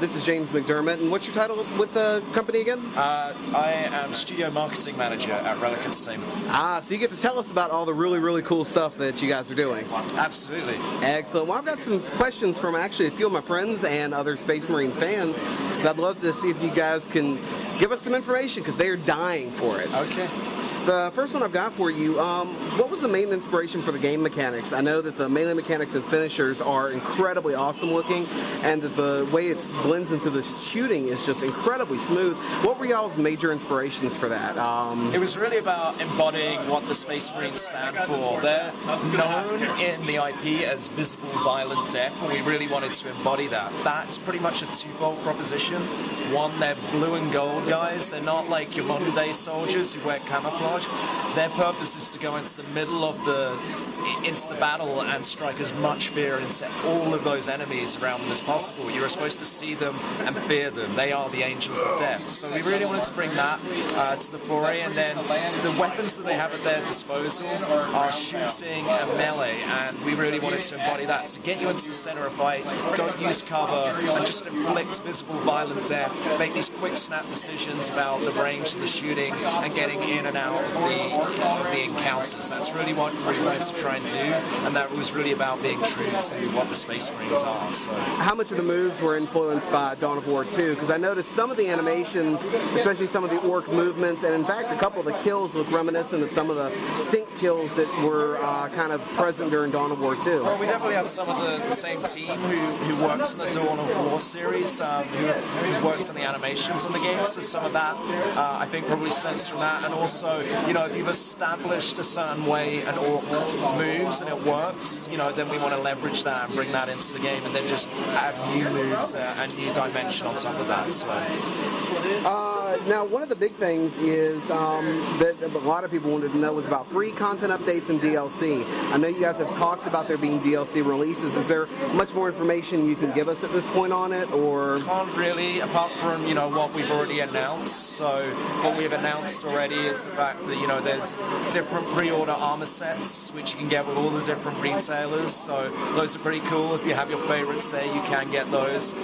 This is James McDermott, and what's your title with the company again? I am Studio Marketing Manager at Relic Entertainment. So you get to tell us about all the really cool stuff that you guys are doing. Absolutely. Excellent. Well, I've got some questions from actually a few of my friends and other Space Marine fans that I'd love to see if you guys can give us some information, because they are dying for it. Okay. The first one I've got for you, what was the main inspiration for the game mechanics? I know that the melee mechanics and finishers are incredibly awesome looking, and that the way it blends into the shooting is just incredibly smooth. What were y'all's major inspirations for that? It was really about embodying what the Space Marines stand for. They're known in the IP as visible violent death, and we really wanted to embody that. That's pretty much a twofold proposition. One, they're blue and gold guys. They're not like your modern day soldiers who wear camouflage. Their purpose is to go into the middle of the battle and strike as much fear into all of those enemies around them as possible. You're supposed to see them and fear them. They are the angels of death. So we really wanted to bring that to the fore, and then the weapons that they have at their disposal are shooting and melee, and we really wanted to embody that. So get you into the center of fight, don't use cover, and just inflict visible violent death. Make these quick snap decisions about the range of the shooting and getting in and out of the encounters. That's really what we wanted to try and do, and that was really about being true to what the Space Marines are. So, how much of the moves were influenced by Dawn of War 2? Because I noticed some of the animations, especially some of the orc movements, and in fact a couple of the kills look reminiscent of some of the sync kills that were kind of present during Dawn of War 2. Well, we definitely have some of the same team who worked on the Dawn of War series, who worked on the animations on the game, so some of that I think probably stems from that. And also, you know, if you've established a certain way an orc moves and it works, you know, then we want to leverage that and bring that into the game, and then just add new moves and new dimension on top of that. So. Now, one of the big things is that a lot of people wanted to know was about free content updates and DLC. I know you guys have talked about there being DLC releases. Is there much more information you can give us at this point on it, or? Can't really, apart from, you know, what we've already announced. So what we've announced already is the fact that, you know, there's different pre-order armor sets which you can get with all the different retailers. So those are pretty cool. If you have your favorites there, you can get those.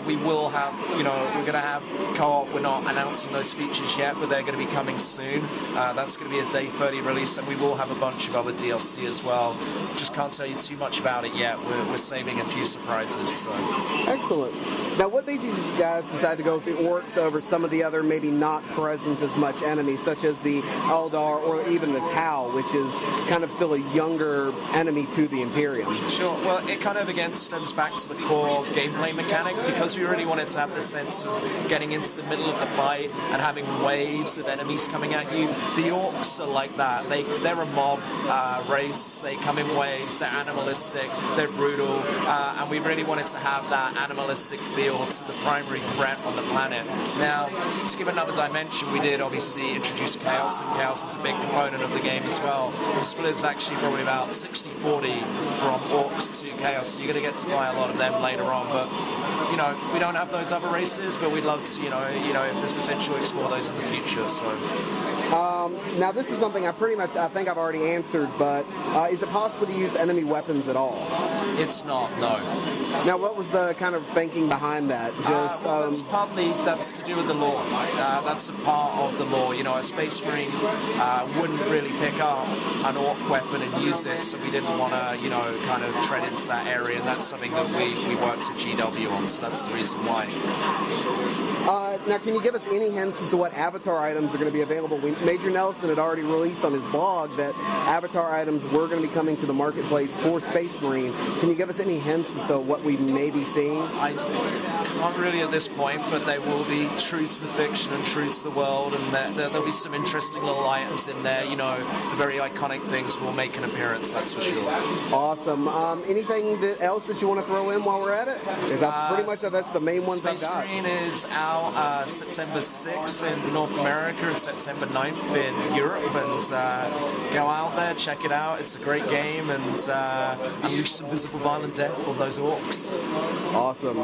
We will have, you know, we're going to have co-op. We're not announcing those features yet, but they're going to be coming soon. That's going to be a day 30 release, and we will have a bunch of other DLC as well. Just can't tell you too much about it yet. We're saving a few surprises. So. Excellent. Now, what made you guys decide to go with the orcs over some of the other maybe not present as much enemies, such as the Eldar or even the Tau, which is kind of still a younger enemy to the Imperium? Sure. Well, it kind of again stems back to the core gameplay mechanic, because we really wanted to have the sense of getting into the middle of the fight and having waves of enemies coming at you. The orcs are like that. They're a mob race. They come in waves. They're animalistic. They're brutal, and we really wanted to have that animalistic feel to the primary threat on the planet. Now, to give another dimension, we did obviously introduce Chaos, and Chaos is a big component of the game as well. The split is actually probably about 60-40 from orcs to Chaos, so you're going to get to buy a lot of them later on. But you know, we don't have those other races, but we'd love to, you know, if there's potential to explore those in the future. So. Now, this is something I think I've already answered, but is it possible to use enemy weapons at all? It's not, no. Now, what was the kind of thinking behind that? Just that's to do with the lore. That's a part of the lore. You know, a Space Marine wouldn't really pick up an orc weapon and use it, so we didn't want to, you know, kind of tread into that area, and that's something that we worked with GW on, so that's the reason why. Now, can you give us any hints as to what avatar items are going to be available? Major Nelson had already released on his blog that avatar items were going to be coming to the marketplace for Space Marine. Can you give us any hints as to what we may be seeing? I can't really at this point, but they will be true to the fiction and true to the world, and there'll be some interesting little items in there. You know, the very iconic things will make an appearance, that's for sure. Awesome. Anything else that you want to throw in while we're at it? Pretty much that's the main ones I've got. Space Marine is out September 6th in North America and September 9th in Europe, and go out there, check it out. It's a great game, and unleash some visible violent death on those orcs. Awesome.